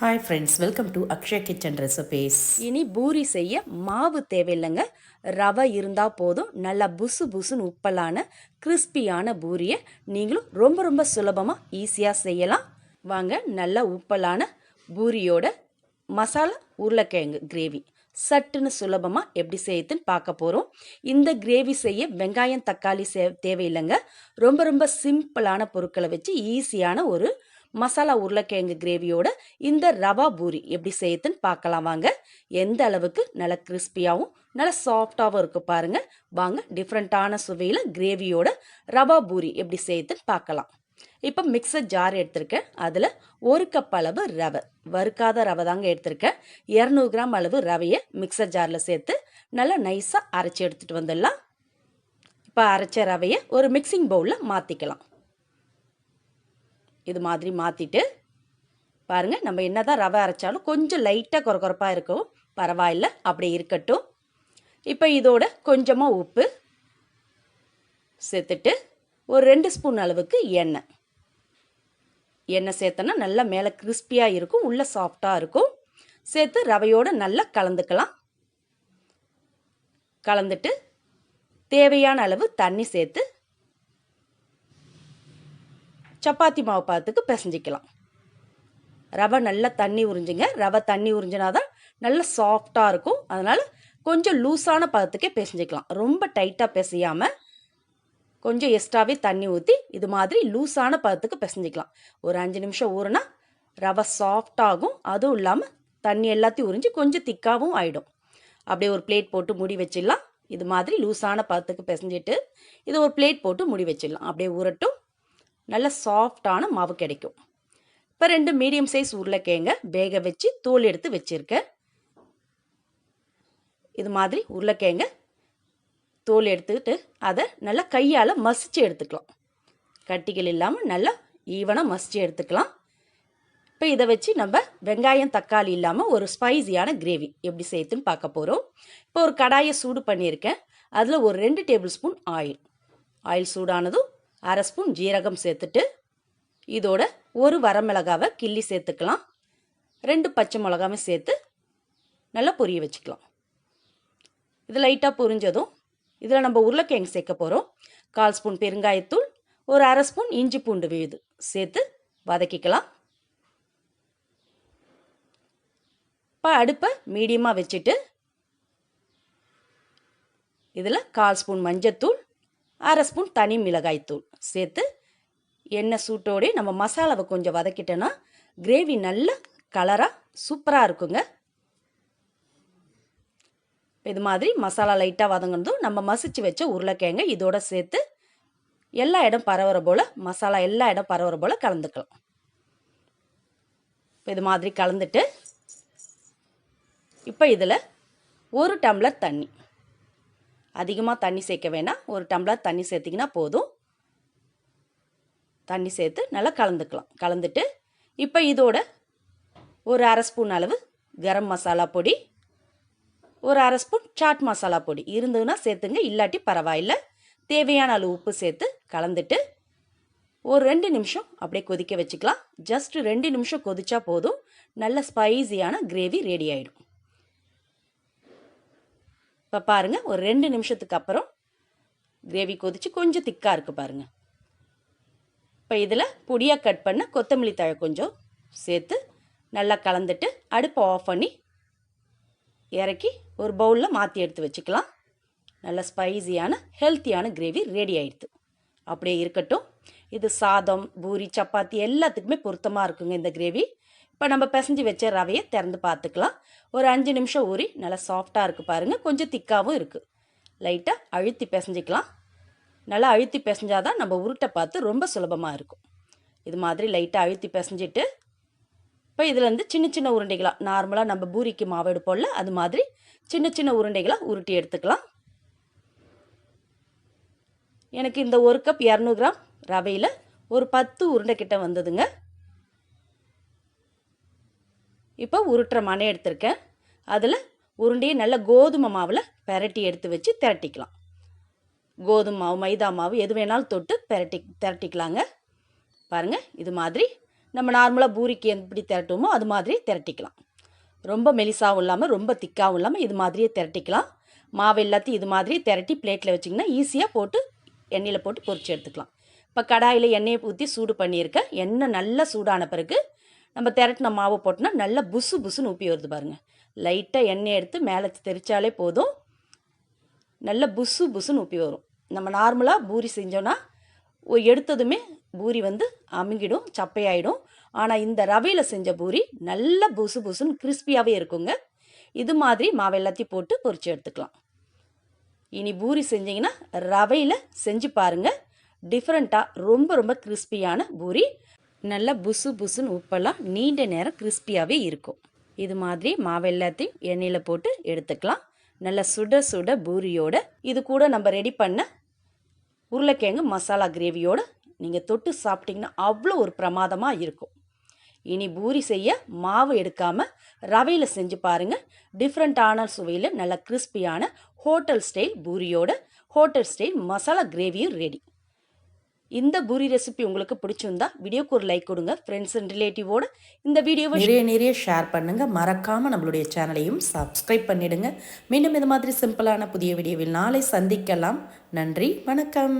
Hi friends, welcome to Akshaya kitchen recipes. இனி பூரி செய்ய மாவு தேவையில்லைங்க. ரவை இருந்தால் போதும். நல்லா புசு புசுன்னு உப்பலான கிறிஸ்பியான பூரியை நீங்களும் ரொம்ப ரொம்ப சுலபமாக ஈஸியாக செய்யலாம். வாங்க, நல்லா உப்பலான பூரியோட மசாலா உருளைக்கிழங்கு கிரேவி சட்டுன்னு சுலபமாக எப்படி செய்யுதுன்னு பார்க்க போகிறோம். இந்த கிரேவி செய்ய வெங்காயம் தக்காளி தேவையில்லைங்க. ரொம்ப ரொம்ப சிம்பிளான பொருட்களை வச்சு ஈஸியான ஒரு மசாலா உருளைக்கிழங்கு கிரேவியோட இந்த ரவா பூரி எப்படி செய்யுதுன்னு பார்க்கலாம் வாங்க. எந்த அளவுக்கு நல்லா கிறிஸ்பியாகவும் நல்லா சாஃப்டாகவும் இருக்குது பாருங்கள். வாங்க, டிஃப்ரெண்ட்டான சுவையில் கிரேவியோட ரவா பூரி எப்படி செய்யுதுன்னு பார்க்கலாம். இப்போ மிக்சர் ஜார் எடுத்திருக்கேன். அதில் 1 கப் அளவு ரவை, வறுக்காத ரவை தாங்க எடுத்திருக்கேன். 200 கிராம் அளவு ரவையை மிக்சர் ஜாரில் சேர்த்து நல்லா நைஸாக அரைச்சி எடுத்துகிட்டு வந்துடலாம். இப்போ அரைச்ச ரவையை ஒரு மிக்சிங் பவுலில் மாற்றிக்கலாம். இது மாதிரி மாற்றிட்டு பாருங்கள், நம்ம என்ன தான் ரவை அரைச்சாலும் கொஞ்சம் லைட்டாக கொரகொரப்பாக இருக்கும். பரவாயில்ல, அப்படியே இருக்கட்டும். இப்போ இதோட கொஞ்சமாக உப்பு சேர்த்துட்டு ஒரு 2 ஸ்பூன் அளவுக்கு எண்ணெய் சேர்த்தோன்னா நல்லா மேலே கிறிஸ்பியாக இருக்கும், உள்ளே சாஃப்டாக இருக்கும். சேர்த்து ரவையோடு நல்லா கலந்துக்கலாம். கலந்துட்டு தேவையான அளவு தண்ணி சேர்த்து சப்பாத்தி மாவு பாத்துக்கு பிசைஞ்சிக்கலாம். ரவை நல்லா தண்ணி உறிஞ்சுங்க. ரவை தண்ணி உறிஞ்சினா தான் நல்லா சாஃப்டாக இருக்கும். அதனால் கொஞ்சம் லூஸான பதத்துக்கே பிசைஞ்சிக்கலாம். ரொம்ப டைட்டாக பிசையாமல் கொஞ்சம் எக்ஸ்ட்ராவே தண்ணி ஊற்றி இது மாதிரி லூஸான பதத்துக்கு பிசைஞ்சிக்கலாம். ஒரு 5 நிமிஷம் ஊறினா ரவை சாஃப்டாகும். அதுவும் இல்லாமல் தண்ணி எல்லாத்தையும் உறிஞ்சி கொஞ்சம் திக்காகவும் ஆகிடும். அப்படியே ஒரு பிளேட் போட்டு மூடி வச்சிடலாம். இது மாதிரி லூஸான பதத்துக்கு பிசைஞ்சிட்டு இது ஒரு பிளேட் போட்டு மூடி வச்சிடலாம். அப்படியே ஊறட்டும். நல்ல சாஃப்டான மாவு கிடைக்கும். இப்போ 2 மீடியம் சைஸ் உருளைக்கிழங்க வேக வச்சு தோல் எடுத்து வச்சுருக்கேன். இது மாதிரி உருளைக்கிழங்க தோல் எடுத்துக்கிட்டு அதை நல்லா கையால் மசிச்சு எடுத்துக்கலாம். கட்டிகள் இல்லாமல் நல்லா ஈவனாக மசிச்சு எடுத்துக்கலாம். இப்போ இதை வச்சு நம்ம வெங்காயம் தக்காளி இல்லாமல் ஒரு ஸ்பைசியான கிரேவி எப்படி செய்யுதுன்னு பார்க்க போகிறோம். இப்போ ஒரு கடாயை சூடு பண்ணியிருக்கேன். அதில் ஒரு 2 டேபிள் ஸ்பூன் ஆயில் சூடானதும் 1/2 ஸ்பூன் ஜீரகம் சேர்த்துட்டு இதோட ஒரு வரமிளகாவை கிள்ளி சேர்த்துக்கலாம். 2 பச்சை மிளகாவை சேர்த்து நல்லா பொரிய வச்சுக்கலாம். இது லைட்டாக பொரிஞ்சதும் இதில் நம்ம உருளைக்கிழங்கு சேர்க்க போகிறோம். 1/4 ஸ்பூன் பெருங்காயத்தூள், ஒரு 1/2 ஸ்பூன் இஞ்சி பூண்டு விழுது சேர்த்து வதக்கிக்கலாம். இப்போ அடுப்பை மீடியமாக வச்சுட்டு இதில் 1/4 ஸ்பூன் மஞ்சத்தூள், 1/2 ஸ்பூன் தனி மிளகாய்த்தூள் சேர்த்து எண்ணெய் சூட்டோடே நம்ம மசாலாவை கொஞ்சம் வதக்கிட்டோன்னா கிரேவி நல்ல கலராக சூப்பராக இருக்குங்க. இது மாதிரி மசாலா லைட்டாக வதங்கினதும் நம்ம மசிச்சு வச்ச உருளைக்கிழங்க இதோட சேர்த்து எல்லா இடம் பரவுற போல் மசாலா எல்லா இடம் பரவுற போல் கலந்துக்கலாம். இது மாதிரி கலந்துட்டு இப்போ இதில் 1 டம்ளர் தண்ணி, அதிகமாக தண்ணி சேர்க்க வேணாம், 1 டம்ளர் தண்ணி சேர்த்திங்கன்னா போதும். தண்ணி சேர்த்து நல்லா கலந்துக்கலாம். கலந்துட்டு இப்போ இதோட ஒரு 1/2 ஸ்பூன் அளவு கரம் மசாலா பொடி, ஒரு 1/2 ஸ்பூன் சாட் மசாலா பொடி இருந்ததுன்னா சேர்த்துங்க, இல்லாட்டி பரவாயில்லை. தேவையான அளவு உப்பு சேர்த்து கலந்துட்டு ஒரு 2 நிமிஷம் அப்படியே கொதிக்க வச்சுக்கலாம். ஜஸ்ட் 2 நிமிஷம் கொதிச்சா போதும். நல்ல ஸ்பைசியான கிரேவி ரெடி ஆகிடும். இப்போ பாருங்கள், ஒரு 2 நிமிஷத்துக்கு அப்புறம் கிரேவி கொதிச்சு கொஞ்சம் திக்காக இருக்குது பாருங்கள். இப்போ இதில் பொடியாக கட் பண்ண கொத்தமல்லி தழை கொஞ்சம் சேர்த்து நல்லா கலந்துட்டு அடுப்பை ஆஃப் பண்ணி இறக்கி ஒரு பவுலில் மாற்றி எடுத்து வச்சுக்கலாம். நல்ல ஸ்பைசியான ஹெல்த்தியான கிரேவி ரெடி ஆகிடுது. அப்படியே இருக்கட்டும். இது சாதம், பூரி, சப்பாத்தி எல்லாத்துக்குமே பொருத்தமாக இருக்குங்க இந்த கிரேவி. இப்போ நம்ம பிசைஞ்சு வச்ச ரவையை திறந்து பார்த்துக்கலாம். ஒரு 5 நிமிஷம் ஊறி நல்லா சாஃப்டாக இருக்குது பாருங்கள். கொஞ்சம் திக்காகவும் இருக்குது. லைட்டாக அழுத்தி பிசைஞ்சிக்கலாம். நல்லா அழுத்தி பிசைஞ்சாதான் நம்ம உருட்டை பார்த்து ரொம்ப சுலபமாக இருக்கும். இது மாதிரி லைட்டாக அழுத்தி பிசைஞ்சிட்டு இப்போ இதுலேருந்து சின்ன சின்ன உருண்டைகளாக நார்மலாக நம்ம பூரிக்கு மாவு எடுப்போம்ல, அது மாதிரி சின்ன சின்ன உருண்டைகளாக உருட்டி எடுத்துக்கலாம். எனக்கு இந்த 1 கப் 200 கிராம் ரவையில் ஒரு 10 உருண்டை கிட்ட வந்ததுங்க. இப்போ உருட்டுற மனை எடுத்திருக்கேன். அதில் உருண்டையை நல்லா கோதுமை மாவில் பெரட்டி எடுத்து வச்சு திரட்டிக்கலாம். கோதுமை மாவு, மைதா மாவு எது வேணாலும் தொட்டு திரட்டிக்கலாங்க. பாருங்கள், இது மாதிரி நம்ம நார்மலாக பூரிக்கு எப்படி திரட்டுமோ அது மாதிரி திரட்டிக்கலாம். ரொம்ப மெலிசாவும் இல்லாமல் ரொம்ப திக்காகவும் இல்லாமல் இது மாதிரியே திரட்டிக்கலாம். மாவு எல்லாத்தையும் இது மாதிரி திரட்டி பிளேட்டில் வச்சிங்கன்னா ஈஸியாக போட்டு எண்ணெயில் போட்டு பொரிச்சு எடுத்துக்கலாம். இப்போ கடாயில் எண்ணெயை ஊற்றி சூடு பண்ணியிருக்கேன். எண்ணெய் நல்லா சூடான பிறகு நம்ம திரட்டின மாவை போட்டோன்னா நல்லா புசு புசுன்னு ஊப்பி வருது பாருங்கள். லைட்டாக எண்ணெய் எடுத்து மேலே தெரிச்சாலே போதும், நல்லா புசு புசுன்னு ஊப்பி வரும். நம்ம நார்மலாக பூரி செஞ்சோன்னா எடுத்ததுமே பூரி அமுங்கிடும், சப்பையாயிடும். ஆனால் இந்த ரவையில் செஞ்ச பூரி நல்லா புசு புசுன்னு கிறிஸ்பியாகவே இருக்குங்க. இது மாதிரி மாவு எல்லாத்தையும் போட்டு பொரிச்சு எடுத்துக்கலாம். இனி பூரி செஞ்சிங்கன்னா ரவையில் செஞ்சு பாருங்கள். டிஃப்ரெண்ட்டாக ரொம்ப ரொம்ப கிறிஸ்பியான பூரி, நல்லா புசு புசுன்னு உப்பெல்லாம் நீண்ட நேரம் கிறிஸ்பியாகவே இருக்கும். இது மாதிரி மாவு எல்லாத்தையும் எண்ணெயில் போட்டு எடுத்துக்கலாம். நல்லா சுட சுட பூரியோட இது கூட நம்ம ரெடி பண்ண உருளைக்கிழங்கு மசாலா கிரேவியோடு நீங்கள் தொட்டு சாப்பிட்டிங்கன்னா அவ்வளோ ஒரு பிரமாதமாக இருக்கும். இனி பூரி செய்ய மாவு எடுக்காமல் ரவையில் செஞ்சு பாருங்கள். டிஃப்ரெண்ட்டான சுவையில் நல்ல கிறிஸ்பியான ஹோட்டல் ஸ்டைல் பூரியோட ஹோட்டல் ஸ்டைல் மசாலா கிரேவியும் ரெடி. இந்த பூரி ரெசிபி உங்களுக்கு பிடிச்சிருந்தா வீடியோக்கு ஒரு லைக் கொடுங்க. ஃப்ரெண்ட்ஸ் அண்ட் ரிலேட்டிவோட இந்த வீடியோவை நிறைய ஷேர் பண்ணுங்கள். மறக்காமல் நம்மளுடைய சேனலையும் சப்ஸ்கிரைப் பண்ணிடுங்க. மீண்டும் இது மாதிரி சிம்பிளான புதிய வீடியோவில் நாளை சந்திக்கலாம். நன்றி, வணக்கம்.